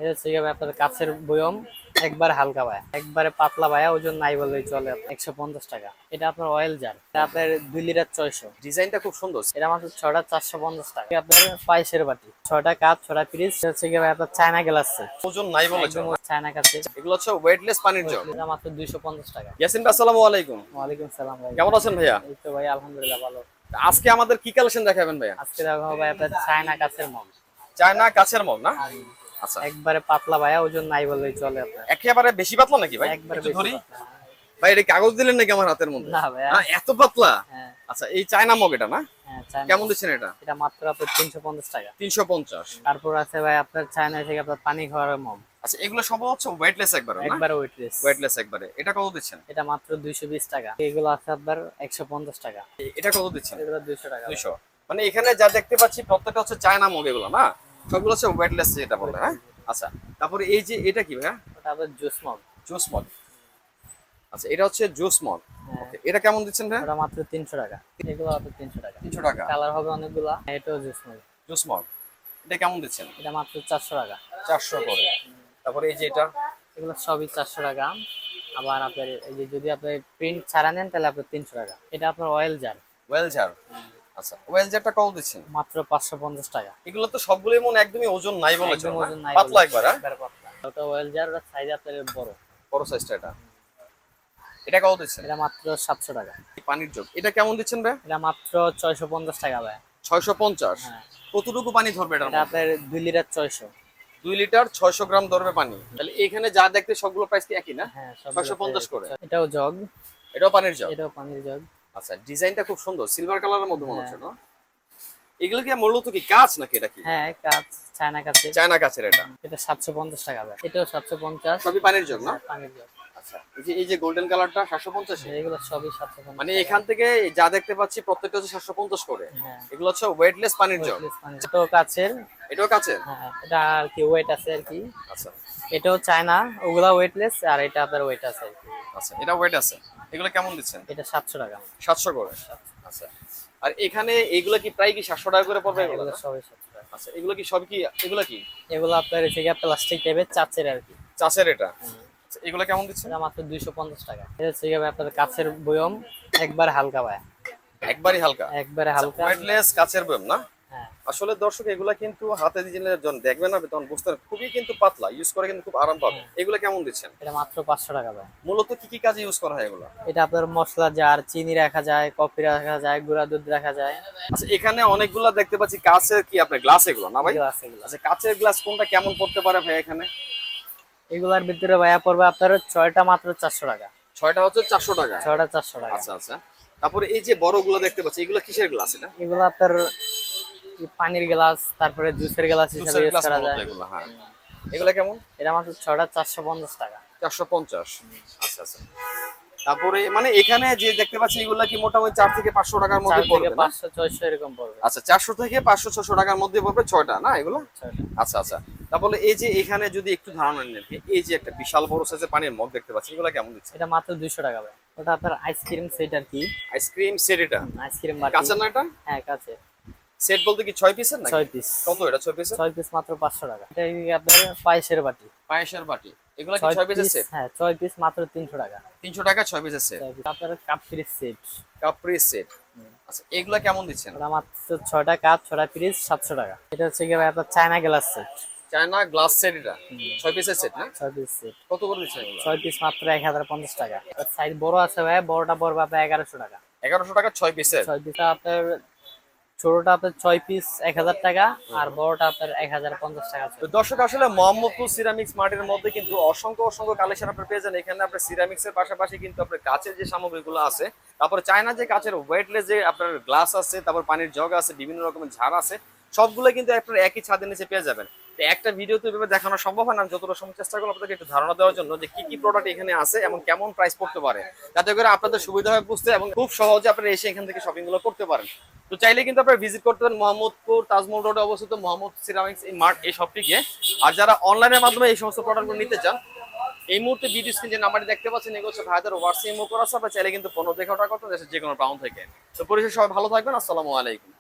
এটা হচ্ছে গিয়ে আপনার কাছের বয়ম, একবার হালকা ভায়া, একবারে পাতলা ভায়া, ওজন নাই বললেই চলে। 150 টাকা। এটা আপনার অয়েল জার, এটা আপনার 2 লিটার 600। ডিজাইনটা খুব সুন্দর। এটা মাত্র 6টা 450 টাকা। আপনার পায়েসের বাটি, 6টা কাপ, 6টা পিস। এটা হচ্ছে গিয়ে আপনার চায়না গ্লাস সেট, ওজন নাই বলে একদম চলে। চায়না কাছে। এগুলো হচ্ছে ওয়েটলেস পানির জগ। এটা মাত্র 250 টাকা। ইয়াসিন ভাই আসসালামু আলাইকুম। ওয়ালাইকুম সালাম ভাই, কেমন আছেন ভাইয়া? এই তো ভাই আলহামদুলিল্লাহ ভালো। আজকে আমাদের কি কালেকশন দেখাবেন ভাইয়া? আজকে দেখো ভাই আপনার চায়না কাছের মগ, চায়না কাছের মগ না? আচ্ছা, একবারে পাতলা ভায়া, ওজন নাই বললেই চলে আপনার। একেবারে বেশি পাতলা নাকি ভাই? একবারে একটু বেশি ধরি। পাতলা। ভাই এটা কাগজ দিলেন নাকি আমার হাতের মধ্যে? না ভাইয়া। এত পাতলা? হ্যাঁ আচ্ছা, এই চায়না মগ এটা না? হ্যাঁ চায়না। কেমন দিচ্ছেন এটা? এটা মাত্র আপনার 350 টাকা। 350। তারপর আছে ভাই আপনার চায়না থেকে আপনার পানি খাওয়ার মগ, আচ্ছা, এগুলো সব হচ্ছে ওয়েটলেস একবারে না? একবারে ওয়েটলেস। ওয়েটলেস একবারে। এটা কত দিচ্ছেন? এটা মাত্র 220 টাকা। এগুলো আছে আপনার 150 টাকা। এটা কত দিচ্ছেন? এগুলো 200 টাকা। 200। মানে এখানে যা দেখতে পাচ্ছি প্রত্যেকটা হচ্ছে চায়না মগ এগুলো না? সবগুলো হচ্ছে ওয়েটলেস যেটা বলে, হ্যাঁ? আচ্ছা, তারপরে এই যে এটা কি ভাইয়া? ওটা আপনার জুস মগ। Juice mug. আচ্ছা, এটা হচ্ছে জুস মগ। হ্যাঁ, ওকে, এটা কেমন দিচ্ছেন ভাইয়া? ওটা মাত্র 300 টাকা। এগুলো আপনার 300 টাকা। 300 টাকা। কালার হবে অনেকগুলা। এটাও জুস মগ। Juice mug. এটা কেমন দিচ্ছেন? এটা মাত্র 400 টাকা। 400 করে। তারপরে এই যে এটা এগুলো সবই 400 টাকা। আবার আপনার এই যে যদি আপনি প্রিন্ট ছাড়া নেন তাহলে আপনার 300 টাকা। এটা আপনার অয়েল জার, ওয়েল জার। আচ্ছা, ওয়েল জারটা কত দিচ্ছেন? মাত্র 550 টাকা। এগুলো তো সবগুলোই মনে একদমই ওজন নাই বলে একদম চলে না? ওজন নাই পাতলা বলে, একবার, হ্যাঁ? একবারে পাতলা। ওটা অয়েল জার, ওটা সাইজ আপনার বড়। বড় সাইজটা এটা। এটা কত দিচ্ছেন? এটা মাত্র 700 টাকা। এই পানির জগ এটা কেমন দিচ্ছেন ভাই? এটা মাত্র 650 টাকা ভাই। 650। হ্যাঁ, কতটুকু পানি ধরবে এটার এটা মধ্যে? আপনার 2 লিটার 600। 2 লিটার 600 গ্রাম ধরবে পানি। তাহলে এখানে যা দেখতে সবগুলো প্রাইস কি একই না? হ্যাঁ, সব 650 করে। এটাও জগ, এটাও পানির জগ। এটাও পানির জগ। আচ্ছা, ডিজাইনটা খুব সুন্দর, সিলভার কালারের মধ্যে মনে হ্যাঁ। হচ্ছে না? এগুলো কি মূলত কি কাঁচ নাকি এটা কি? হ্যাঁ কাঁচ, চায়না কাছে। চায়না কাঁচের এটা। এটা 750 টাকা ভাই। এটাও 750। সবই পানির জগ না? হ্যাঁ, পানির জগ। আচ্ছা, এই যে গোল্ডেন কালারটা 750 এ? এগুলো সবই 750। মানে এখান থেকে যা দেখতে পাচ্ছি প্রত্যেকটা হচ্ছে 750 করে। হ্যাঁ, এগুলো হচ্ছে ওয়েটলেস পানির জগ। ওয়েটলেস পানি। এটাও কাছের। এটাও কাঁচের? হ্যাঁ, এটা আর কি ওয়েট আছে আর কি। আচ্ছা এটাও চায়না, ওগুলা ওয়েটলেস, আর এটা আপনার ওয়েট আছে আর কি। আচ্ছা, এটা ওয়েট আছে। এগুলো কেমন দিচ্ছেন? এটা 700 টাকা। 700 করে। আচ্ছা, আর এখানে এগুলো কি প্রায় কি 700 টাকা করে পড়বে হ্যাঁ, এগুলো এগুলো না? সবই 700 টাকা। আচ্ছা, এগুলো কি সব কি এগুলো কি এগুলো আপনার হচ্ছে গিয়ে প্লাস্টিক টাইপের চাচের আর কি। চাষের এটা? আচ্ছা, এগুলো কেমন দিচ্ছেন? এটা মাত্র 250 টাকা। এটা হচ্ছে গিয়ে আপনার কাছের বয়ম, একবার হালকা ভাই, একবারই হালকা। একবারে হালকা। ওয়েটলেস কাচের বয়ম না? হ্যাঁ, আসলে দর্শক এগুলা কিন্তু হাতে দিয়ে যখন দেখবেন না তখন বুঝতে পারবেন খুবই কিন্তু পাতলা, ইউজ করে কিন্তু খুব আরাম পাবে। এগুলো কেমন দিচ্ছেন? এটা মাত্র 500 টাকা ভাই। মূলত কি কি কাজে ইউজ করা হয় এগুলো? এটা আপনার মশলা জার, চিনি রাখা যায়, কফি রাখা যায়, গুঁড়া দুধ রাখা যায়। আচ্ছা, এখানে অনেকগুলা দেখতে পাচ্ছি কাচের, কি আপনার গ্লাস এগুলো না ভাই? এগুলো আছে এগুলো। আচ্ছা, কাচের গ্লাস কোনটা কেমন পড়তে পারে ভাই এখানে? এগুলার ভিতরে ভাইয়া পড়বে আপনার 6টা মাত্র 400 টাকা। 6টা হচ্ছে 400 টাকা। 6টা 400 টাকা। আচ্ছা আচ্ছা, তারপরে এই যে বড়গুলো দেখতে পাচ্ছি এগুলো কিসের গ্লাস এটা? এগুলো আপনার এই পানির গ্লাস, তারপরে জুসের গ্লাস হিসেবে জুসের ইউজ গ্লাস করা মূলত যায়। এগুলো, হ্যাঁ। এগুলো কেমন? এটা মাত্র 6টা 450 টাকা। 450। আচ্ছা আচ্ছা, তারপরে মানে এখানে যে দেখতে পাচ্ছি এগুলা কি মোটামুটি 4 থেকে 500 টাকার 4 মধ্যে থেকে পড়বে না? 500 600 এরকম পড়বে। আচ্ছা, 400 থেকে 500 600 টাকার মধ্যে পড়বে 6টা না এগুলো? 6টা। আচ্ছা আচ্ছা, তারপরে এই যে এখানে যদি একটু ধারণা নেন, এই যে একটা বিশাল বড় সাইজের পানির মগ দেখতে পাচ্ছি এগুলো কেমন দিচ্ছে? এটা মাত্র 200 টাকা ভাই। ওটা আপনার আইসক্রিম সেট আর কি। আইসক্রিম সেট এটা? আইসক্রিম বাটি। কাঁচা না এটা? হ্যাঁ কাছে। সেট বলতে কি 6 পিসের নাকি? 6 পিস। কত এটা 6 পিসের? 6 পিস মাত্র 500 টাকা। এটা কি আপনার পায়েসের বাটি। পায়েসের বাটি। এগুলো কি 6 6 পিসের পিস। সেট? হ্যাঁ 6 পিস মাত্র 300 টাকা। 300 টাকা 6 পিসের সেট। 6 পিস। আপনার কাপ পিস সেট। কাপ্রি সেট। আচ্ছা, এগুলা কেমন দিচ্ছেন? ওটা মাত্র 6টা কাপ, 6টা পিস 700 টাকা। এটা হচ্ছে কি ভাই আপনার China glass set. China glass set এটা? 6 পিসের সেট না? 6 পিস সেট। কত করে দিচ্ছেন এগুলো? 6 পিস মাত্র 1050 টাকা। সাইজ বড় আছে ভাই, বড়টা পড়বে আপনার 1100 টাকা। 1100 টাকা 6 পিসের? 6 পিস আপনার, ছোটটা আপনার 6 পিস 1000 টাকা, আর বড়টা আপনার 1050 টাকা। তো দর্শক আসলে মোহাম্মদপুর সিরামিক্স মার্টের মধ্যে কিন্তু অসংখ্য অসংখ্য কালেকশন আপনার পেয়ে যান। এখানে আপনার সিরামিক্স এর পাশাপাশি কিন্তু আপনার কাচের যে সামগ্রীগুলো আছে, তারপরে চায়না যে কাচের ওয়েটলেস যে আপনার গ্লাস আছে, তারপর পানির জগ আছে, বিভিন্ন রকমের ঝাড় আছে, সবগুলো কিন্তু আপনার একই ছাদের নিচে পেয়ে যাবেন। তো একটা ভিডিওতে এভাবে দেখানো সম্ভব হয় না, আমি যতটা সময় চেষ্টা করবো আপনাদেরকে একটু ধারণা দেওয়ার জন্য যে কি কি প্রোডাক্ট এখানে আছে এবং কেমন প্রাইস পড়তে পারে, যাতে করে আপনাদের সুবিধা হয় বুঝতে এবং খুব সহজে আপনারা এসে এখান থেকে শপিং গুলো করতে পারেন। তো চাইলে কিন্তু আপনারা ভিজিট করতে পারেন মোহাম্মদপুর তাজমহল রোডে অবস্থিত মোহাম্মদ সিরামিক্স এই মার্ট এই শপটিকে। আর যারা অনলাইনের মাধ্যমে এই সমস্ত প্রোডাক্টগুলো নিতে চান, এই মুহূর্তে ভিডিও স্ক্রিন যে নাম্বারটি দেখতে পাচ্ছেন এগুলো হচ্ছে ভাইদের হোয়াটসঅ্যাপ ইমো করা আছে। আপনারা চাইলে কিন্তু 15 থেকে অর্ডার করতে দেশের যে কোনো প্রান্ত থেকে। তো পরিশেষে সবাই ভালো থাকবেন, আসসালামু আলাইকুম।